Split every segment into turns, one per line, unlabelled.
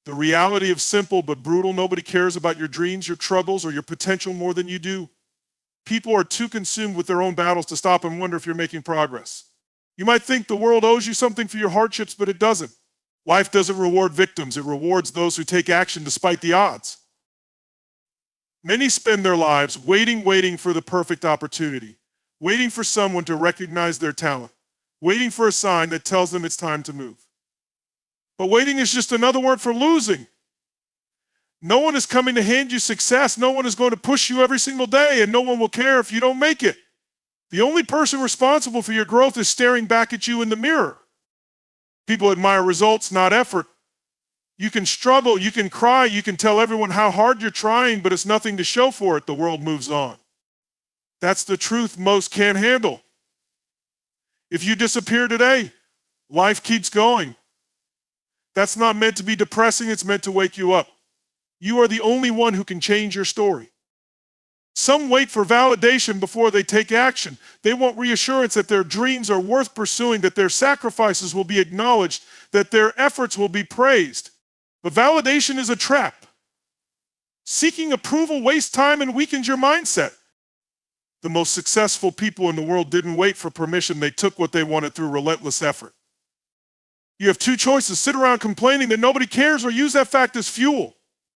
The reality of simple but brutal: nobody cares about your dreams, your troubles, or your potential more than you do. People are too consumed with their own battles to stop and wonder if you're making progress. You might think the world owes you something for your hardships, but it doesn't. Life doesn't reward victims, it rewards those who take action despite the odds. Many spend their lives waiting for the perfect opportunity, waiting for someone to recognize their talent, waiting for a sign that tells them it's time to move. But waiting is just another word for losing. No one is coming to hand you success. No one is going to push you every single day, and no one will care if you don't make it. The only person responsible for your growth is staring back at you in the mirror. People admire results, not effort. You can struggle, you can cry, you can tell everyone how hard you're trying, but it's nothing to show for it. The world moves on. That's the truth most can't handle. If you disappear today, life keeps going. That's not meant to be depressing, it's meant to wake you up. You are the only one who can change your story. Some wait for validation before they take action. They want reassurance that their dreams are worth pursuing, that their sacrifices will be acknowledged, that their efforts will be praised. But validation is a trap. Seeking approval wastes time and weakens your mindset. The most successful people in the world didn't wait for permission. They took what they wanted through relentless effort. You have two choices: sit around complaining that nobody cares, or use that fact as fuel.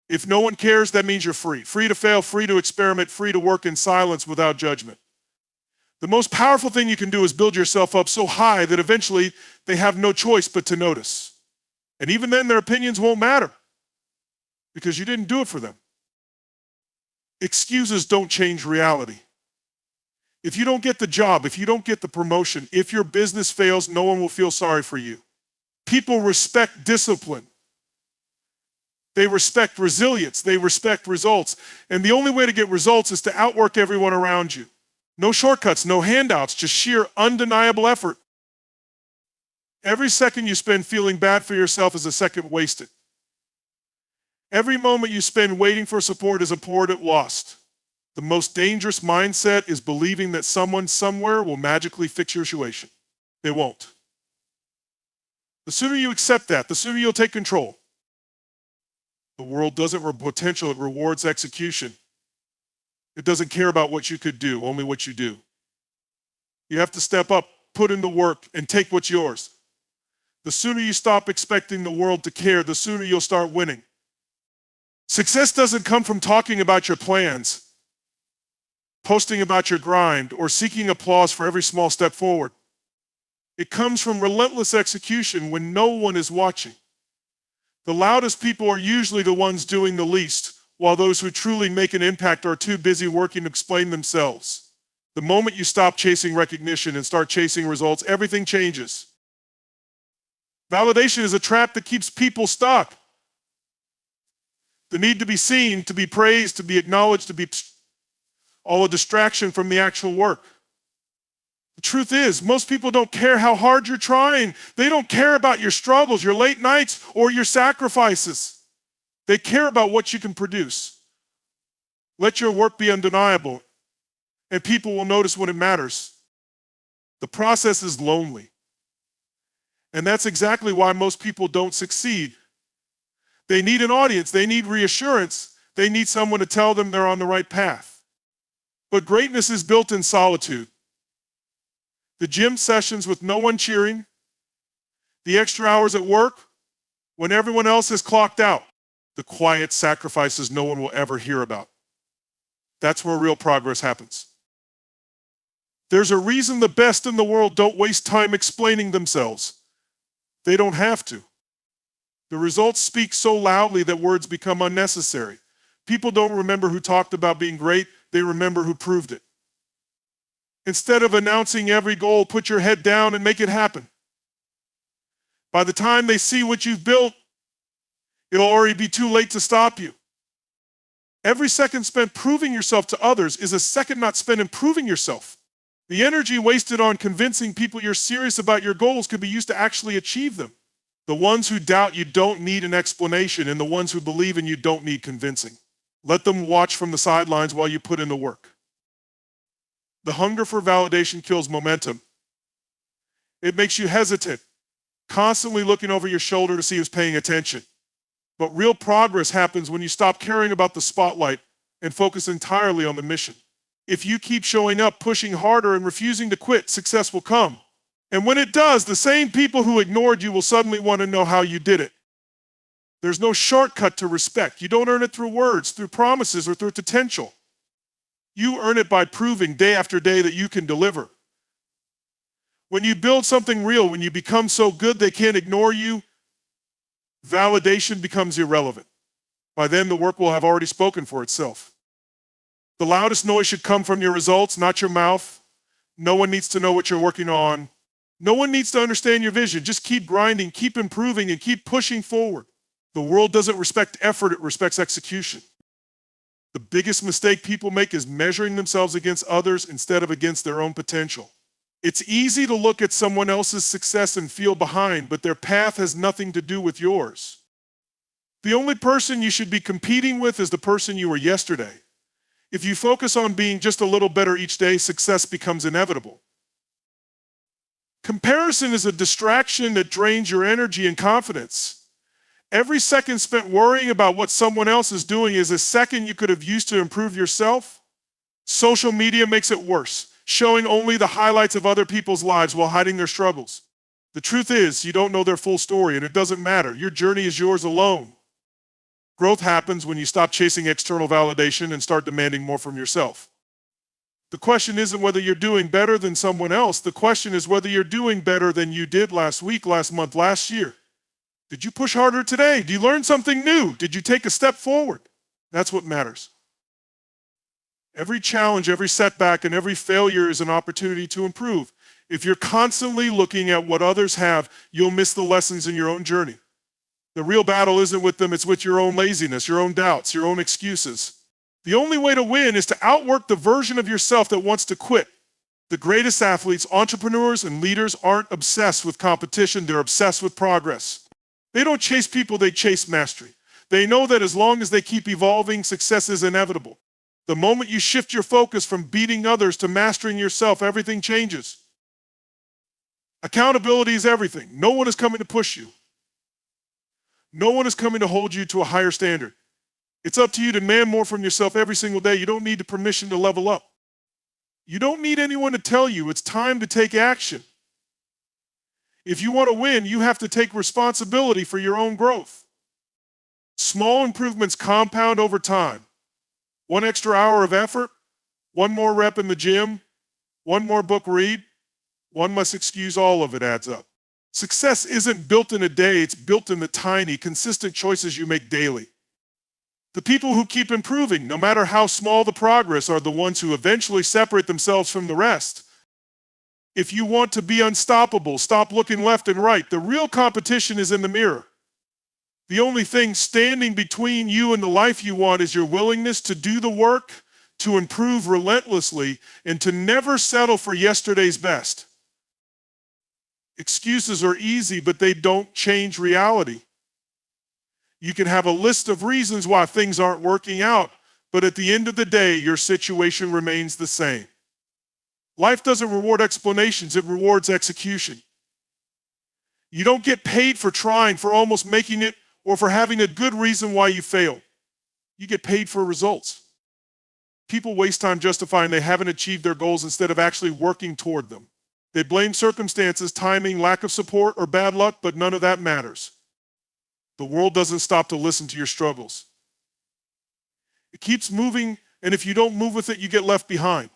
If no one cares, that means you're free. Free to fail, free to experiment, free to work in silence without judgment. The most powerful thing you can do is build yourself up so high that eventually they have no choice but to notice. And even then, their opinions won't matter because you didn't do it for them. Excuses don't change reality. If you don't get the job, if you don't get the promotion, if your business fails, no one will feel sorry for you. People respect discipline. They respect resilience. They respect results. And the only way to get results is to outwork everyone around you. No shortcuts, no handouts, just sheer undeniable effort. Every second you spend feeling bad for yourself is a second wasted. Every moment you spend waiting for support is a poured lost. The most dangerous mindset is believing that someone somewhere will magically fix your situation. They won't. The sooner you accept that, the sooner you'll take control. The world doesn't reward potential, it rewards execution. It doesn't care about what you could do, only what you do. You have to step up, put in the work, and take what's yours. The sooner you stop expecting the world to care, the sooner you'll start winning. Success doesn't come from talking about your plans, posting about your grind, or seeking applause for every small step forward. It comes from relentless execution when no one is watching. The loudest people are usually the ones doing the least, while those who truly make an impact are too busy working to explain themselves. The moment you stop chasing recognition and start chasing results, everything changes. Validation is a trap that keeps people stuck. The need to be seen, to be praised, to be acknowledged, to be all a distraction from the actual work. The truth is, most people don't care how hard you're trying. They don't care about your struggles, your late nights, or your sacrifices. They care about what you can produce. Let your work be undeniable, and people will notice when it matters. The process is lonely. And that's exactly why most people don't succeed. They need an audience. They need reassurance. They need someone to tell them they're on the right path. But greatness is built in solitude. The gym sessions with no one cheering, the extra hours at work when everyone else has clocked out, the quiet sacrifices no one will ever hear about. That's where real progress happens. There's a reason the best in the world don't waste time explaining themselves. They don't have to. The results speak so loudly that words become unnecessary. People don't remember who talked about being great, they remember who proved it. Instead of announcing every goal, put your head down and make it happen. By the time they see what you've built, it'll already be too late to stop you. Every second spent proving yourself to others is a second not spent improving yourself. The energy wasted on convincing people you're serious about your goals could be used to actually achieve them. The ones who doubt you don't need an explanation, and the ones who believe in you don't need convincing. Let them watch from the sidelines while you put in the work. The hunger for validation kills momentum. It makes you hesitant, constantly looking over your shoulder to see who's paying attention. But real progress happens when you stop caring about the spotlight and focus entirely on the mission. If you keep showing up, pushing harder, and refusing to quit, success will come. And when it does, the same people who ignored you will suddenly want to know how you did it. There's no shortcut to respect. You don't earn it through words, through promises, or through potential. You earn it by proving day after day that you can deliver. When you build something real, when you become so good they can't ignore you, validation becomes irrelevant. By then, the work will have already spoken for itself. The loudest noise should come from your results, not your mouth. No one needs to know what you're working on. No one needs to understand your vision. Just keep grinding, keep improving, and keep pushing forward. The world doesn't respect effort, it respects execution. The biggest mistake people make is measuring themselves against others instead of against their own potential. It's easy to look at someone else's success and feel behind, but their path has nothing to do with yours. The only person you should be competing with is the person you were yesterday. If you focus on being just a little better each day, success becomes inevitable. Comparison is a distraction that drains your energy and confidence. Every second spent worrying about what someone else is doing is a second you could have used to improve yourself. Social media makes it worse, showing only the highlights of other people's lives while hiding their struggles. The truth is, you don't know their full story, and it doesn't matter. Your journey is yours alone. Growth happens when you stop chasing external validation and start demanding more from yourself. The question isn't whether you're doing better than someone else. The question is whether you're doing better than you did last week, last month, last year. Did you push harder today? Did you learn something new? Did you take a step forward? That's what matters. Every challenge, every setback, and every failure is an opportunity to improve. If you're constantly looking at what others have, you'll miss the lessons in your own journey. The real battle isn't with them, it's with your own laziness, your own doubts, your own excuses. The only way to win is to outwork the version of yourself that wants to quit. The greatest athletes, entrepreneurs, and leaders aren't obsessed with competition, they're obsessed with progress. They don't chase people, they chase mastery. They know that as long as they keep evolving, success is inevitable. The moment you shift your focus from beating others to mastering yourself, everything changes. Accountability is everything. No one is coming to push you. No one is coming to hold you to a higher standard. It's up to you to demand more from yourself every single day. You don't need the permission to level up. You don't need anyone to tell you it's time to take action. If you want to win, you have to take responsibility for your own growth. Small improvements compound over time. 1 extra hour of effort, 1 more rep in the gym, 1 more book read, 1 less excuse, all of it adds up. Success isn't built in a day, it's built in the tiny, consistent choices you make daily. The people who keep improving, no matter how small the progress, are the ones who eventually separate themselves from the rest. If you want to be unstoppable, stop looking left and right. The real competition is in the mirror. The only thing standing between you and the life you want is your willingness to do the work, to improve relentlessly, and to never settle for yesterday's best. Excuses are easy, but they don't change reality. You can have a list of reasons why things aren't working out, but at the end of the day, your situation remains the same. Life doesn't reward explanations, it rewards execution. You don't get paid for trying, for almost making it, or for having a good reason why you failed. You get paid for results. People waste time justifying they haven't achieved their goals instead of actually working toward them. They blame circumstances, timing, lack of support, or bad luck, but none of that matters. The world doesn't stop to listen to your struggles. It keeps moving, and if you don't move with it, you get left behind.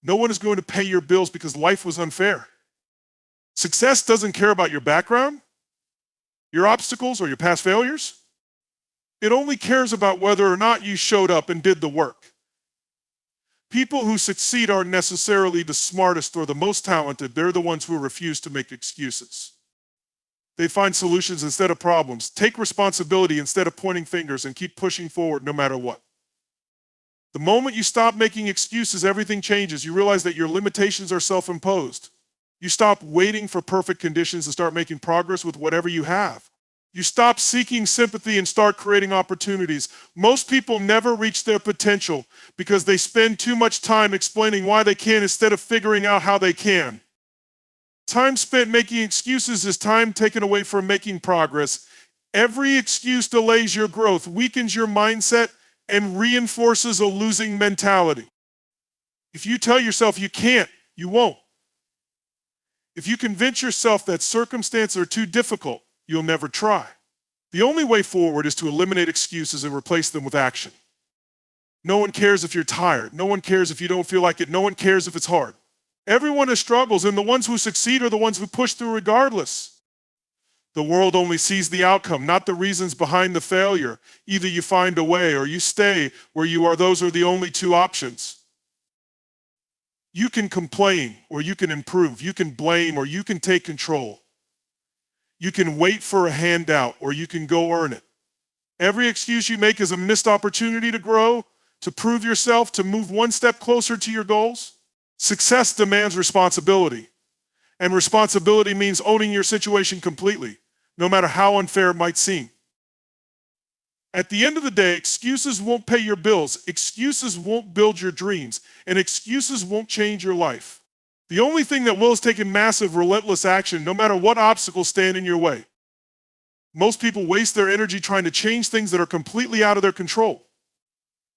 No one is going to pay your bills because life was unfair. Success doesn't care about your background, your obstacles, or your past failures. It only cares about whether or not you showed up and did the work. People who succeed aren't necessarily the smartest or the most talented. They're the ones who refuse to make excuses. They find solutions instead of problems, take responsibility instead of pointing fingers, and keep pushing forward no matter what. The moment you stop making excuses, everything changes. You realize that your limitations are self-imposed. You stop waiting for perfect conditions and start making progress with whatever you have. You stop seeking sympathy and start creating opportunities. Most people never reach their potential because they spend too much time explaining why they can't instead of figuring out how they can. Time spent making excuses is time taken away from making progress. Every excuse delays your growth, weakens your mindset, and reinforces a losing mentality. If you tell yourself you can't, you won't. If you convince yourself that circumstances are too difficult, you'll never try. The only way forward is to eliminate excuses and replace them with action. No one cares if you're tired. No one cares if you don't feel like it. No one cares if it's hard. Everyone has struggles, and the ones who succeed are the ones who push through regardless. The world only sees the outcome, not the reasons behind the failure. Either you find a way or you stay where you are. Those are the only two options. You can complain or you can improve. You can blame or you can take control. You can wait for a handout or you can go earn it. Every excuse you make is a missed opportunity to grow, to prove yourself, to move one step closer to your goals. Success demands responsibility, and responsibility means owning your situation completely, no matter how unfair it might seem. At the end of the day, excuses won't pay your bills, excuses won't build your dreams, and excuses won't change your life. The only thing that will is taking massive, relentless action, no matter what obstacles stand in your way. Most people waste their energy trying to change things that are completely out of their control.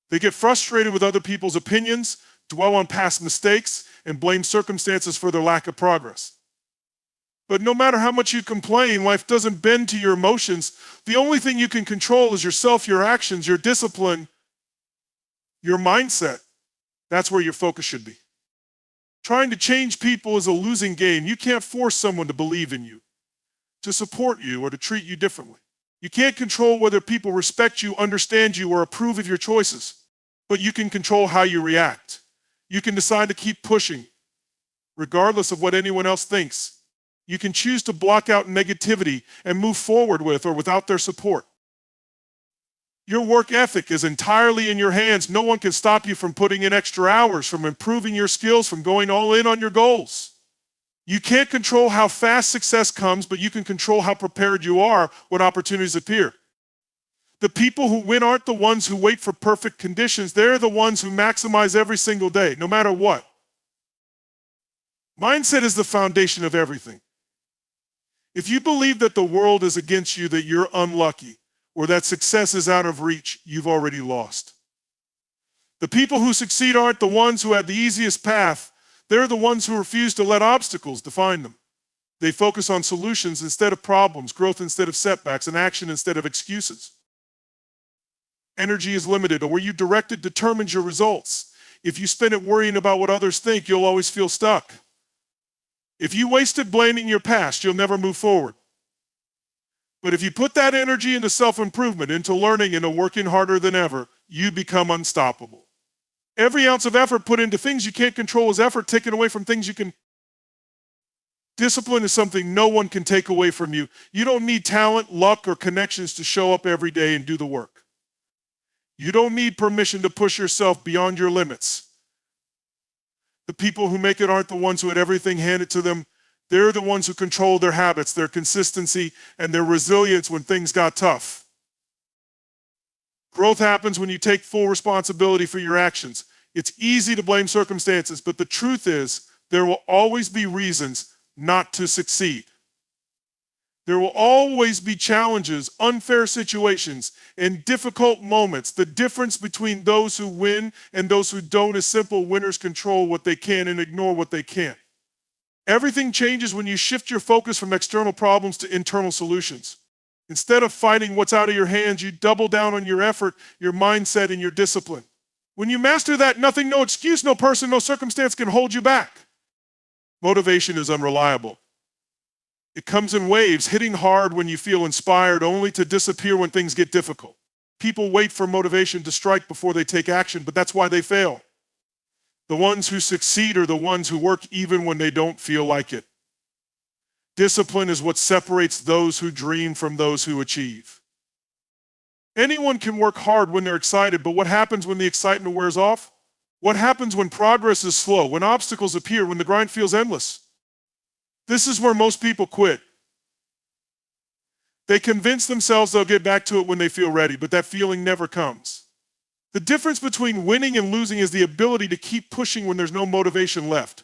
They get frustrated with other people's opinions, dwell on past mistakes, and blame circumstances for their lack of progress. But no matter how much you complain, life doesn't bend to your emotions. The only thing you can control is yourself, your actions, your discipline, your mindset. That's where your focus should be. Trying to change people is a losing game. You can't force someone to believe in you, to support you, or to treat you differently. You can't control whether people respect you, understand you, or approve of your choices, but you can control how you react. You can decide to keep pushing, regardless of what anyone else thinks. You can choose to block out negativity and move forward with or without their support. Your work ethic is entirely in your hands. No one can stop you from putting in extra hours, from improving your skills, from going all in on your goals. You can't control how fast success comes, but you can control how prepared you are when opportunities appear. The people who win aren't the ones who wait for perfect conditions. They're the ones who maximize every single day, no matter what. Mindset is the foundation of everything. If you believe that the world is against you, that you're unlucky, or that success is out of reach, you've already lost. The people who succeed aren't the ones who have the easiest path. They're the ones who refuse to let obstacles define them. They focus on solutions instead of problems, growth instead of setbacks, and action instead of excuses. Energy is limited, or where you direct it determines your results. If you spend it worrying about what others think, you'll always feel stuck. If you waste it blaming your past, you'll never move forward. But if you put that energy into self-improvement, into learning, into working harder than ever, you become unstoppable. Every ounce of effort put into things you can't control is effort taken away from things you can. Discipline is something no one can take away from you. You don't need talent, luck, or connections to show up every day and do the work. You don't need permission to push yourself beyond your limits. The people who make it aren't the ones who had everything handed to them. They're the ones who control their habits, their consistency, and their resilience when things got tough. Growth happens when you take full responsibility for your actions. It's easy to blame circumstances, but the truth is there will always be reasons not to succeed. There will always be challenges, unfair situations, and difficult moments. The difference between those who win and those who don't is simple. Winners control what they can and ignore what they can't. Everything changes when you shift your focus from external problems to internal solutions. Instead of fighting what's out of your hands, you double down on your effort, your mindset, and your discipline. When you master that, nothing, no excuse, no person, no circumstance can hold you back. Motivation is unreliable. It comes in waves, hitting hard when you feel inspired, only to disappear when things get difficult. People wait for motivation to strike before they take action, but that's why they fail. The ones who succeed are the ones who work even when they don't feel like it. Discipline is what separates those who dream from those who achieve. Anyone can work hard when they're excited, but what happens when the excitement wears off? What happens when progress is slow, when obstacles appear, when the grind feels endless? This is where most people quit. They convince themselves they'll get back to it when they feel ready, but that feeling never comes. The difference between winning and losing is the ability to keep pushing when there's no motivation left.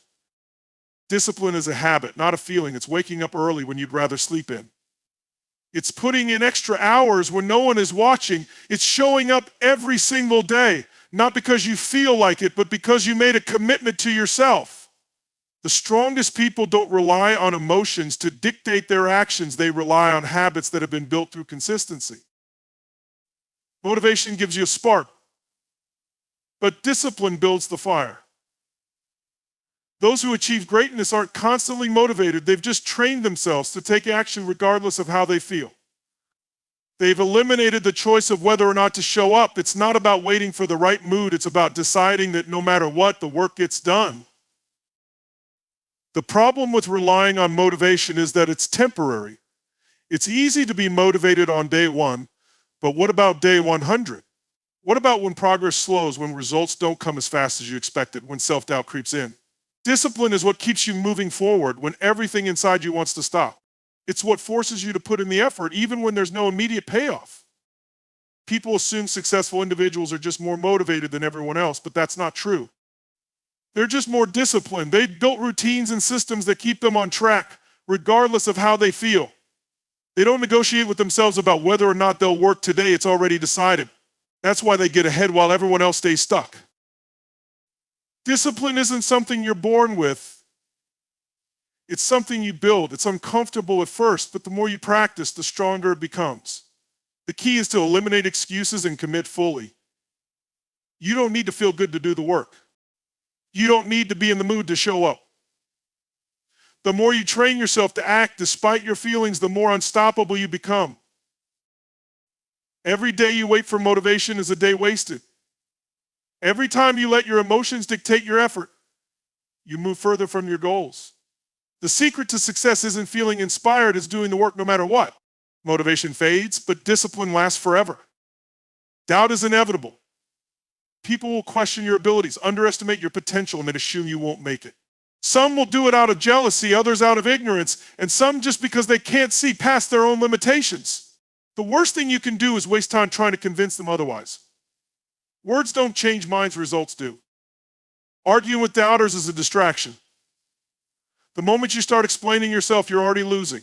Discipline is a habit, not a feeling. It's waking up early when you'd rather sleep in. It's putting in extra hours when no one is watching. It's showing up every single day, not because you feel like it, but because you made a commitment to yourself. The strongest people don't rely on emotions to dictate their actions. They rely on habits that have been built through consistency. Motivation gives you a spark, but discipline builds the fire. Those who achieve greatness aren't constantly motivated. They've just trained themselves to take action regardless of how they feel. They've eliminated the choice of whether or not to show up. It's not about waiting for the right mood. It's about deciding that no matter what, the work gets done. The problem with relying on motivation is that it's temporary. It's easy to be motivated on day one, but what about day 100? What about when progress slows, when results don't come as fast as you expected, when self-doubt creeps in? Discipline is what keeps you moving forward when everything inside you wants to stop. It's what forces you to put in the effort, even when there's no immediate payoff. People assume successful individuals are just more motivated than everyone else, but that's not true. They're just more disciplined. They've built routines and systems that keep them on track, regardless of how they feel. They don't negotiate with themselves about whether or not they'll work today. It's already decided. That's why they get ahead while everyone else stays stuck. Discipline isn't something you're born with. It's something you build. It's uncomfortable at first, but the more you practice, the stronger it becomes. The key is to eliminate excuses and commit fully. You don't need to feel good to do the work. You don't need to be in the mood to show up. The more you train yourself to act despite your feelings, the more unstoppable you become. Every day you wait for motivation is a day wasted. Every time you let your emotions dictate your effort, you move further from your goals. The secret to success isn't feeling inspired, it's doing the work no matter what. Motivation fades, but discipline lasts forever. Doubt is inevitable. People will question your abilities, underestimate your potential, and then assume you won't make it. Some will do it out of jealousy, others out of ignorance, and some just because they can't see past their own limitations. The worst thing you can do is waste time trying to convince them otherwise. Words don't change minds, results do. Arguing with doubters is a distraction. The moment you start explaining yourself, you're already losing.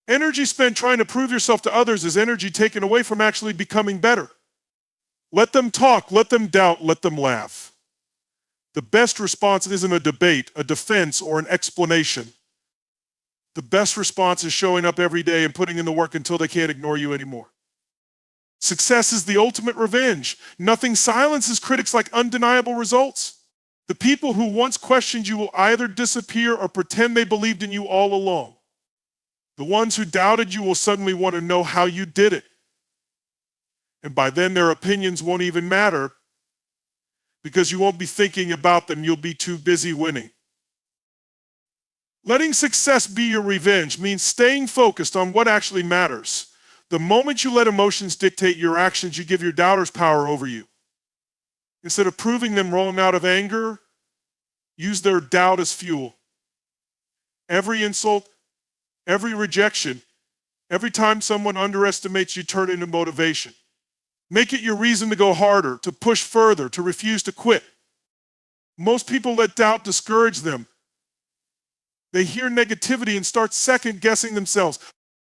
Energy spent trying to prove yourself to others is energy taken away from actually becoming better. Let them talk, let them doubt, let them laugh. The best response isn't a debate, a defense, or an explanation. The best response is showing up every day and putting in the work until they can't ignore you anymore. Success is the ultimate revenge. Nothing silences critics like undeniable results. The people who once questioned you will either disappear or pretend they believed in you all along. The ones who doubted you will suddenly want to know how you did it. And by then their opinions won't even matter because you won't be thinking about them. You'll be too busy winning. Letting success be your revenge means staying focused on what actually matters. The moment you let emotions dictate your actions, you give your doubters power over you. Instead of proving them wrong out of anger, use their doubt as fuel. Every insult, every rejection, every time someone underestimates you, turn into motivation. Make it your reason to go harder, to push further, to refuse to quit. Most people let doubt discourage them. They hear negativity and start second-guessing themselves.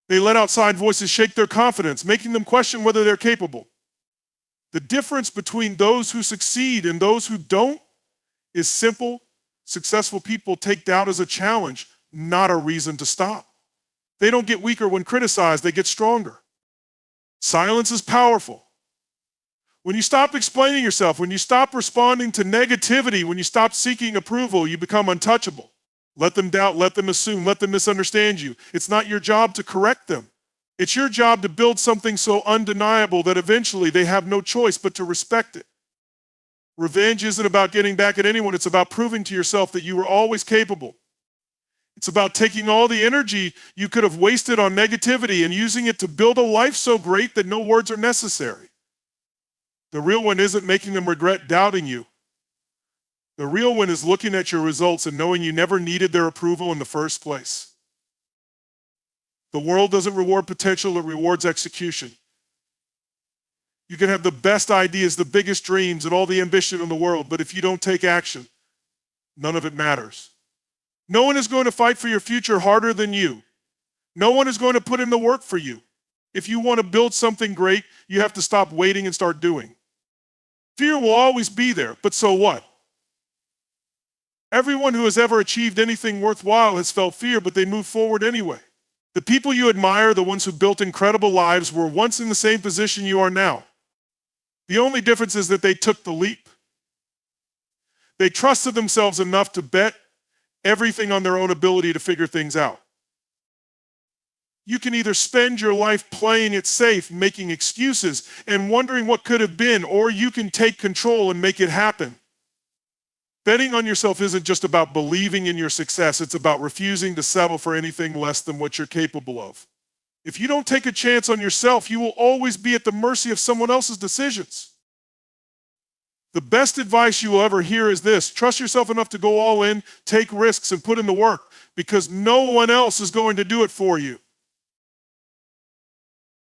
They let outside voices shake their confidence, making them question whether they're capable. The difference between those who succeed and those who don't is simple. Successful people take doubt as a challenge, not a reason to stop. They don't get weaker when criticized, they get stronger. Silence is powerful. When you stop explaining yourself, when you stop responding to negativity, when you stop seeking approval, you become untouchable. Let them doubt, let them assume, let them misunderstand you. It's not your job to correct them. It's your job to build something so undeniable that eventually they have no choice but to respect it. Revenge isn't about getting back at anyone. It's about proving to yourself that you were always capable. It's about taking all the energy you could have wasted on negativity and using it to build a life so great that no words are necessary. The real one isn't making them regret doubting you. The real win is looking at your results and knowing you never needed their approval in the first place. The world doesn't reward potential, it rewards execution. You can have the best ideas, the biggest dreams, and all the ambition in the world, but if you don't take action, none of it matters. No one is going to fight for your future harder than you. No one is going to put in the work for you. If you want to build something great, you have to stop waiting and start doing. Fear will always be there, but so what? Everyone who has ever achieved anything worthwhile has felt fear, but they move forward anyway. The people you admire, the ones who built incredible lives, were once in the same position you are now. The only difference is that they took the leap. They trusted themselves enough to bet everything on their own ability to figure things out. You can either spend your life playing it safe, making excuses, and wondering what could have been, or you can take control and make it happen. Betting on yourself isn't just about believing in your success, it's about refusing to settle for anything less than what you're capable of. If you don't take a chance on yourself, you will always be at the mercy of someone else's decisions. The best advice you will ever hear is this: trust yourself enough to go all in, take risks, and put in the work, because no one else is going to do it for you.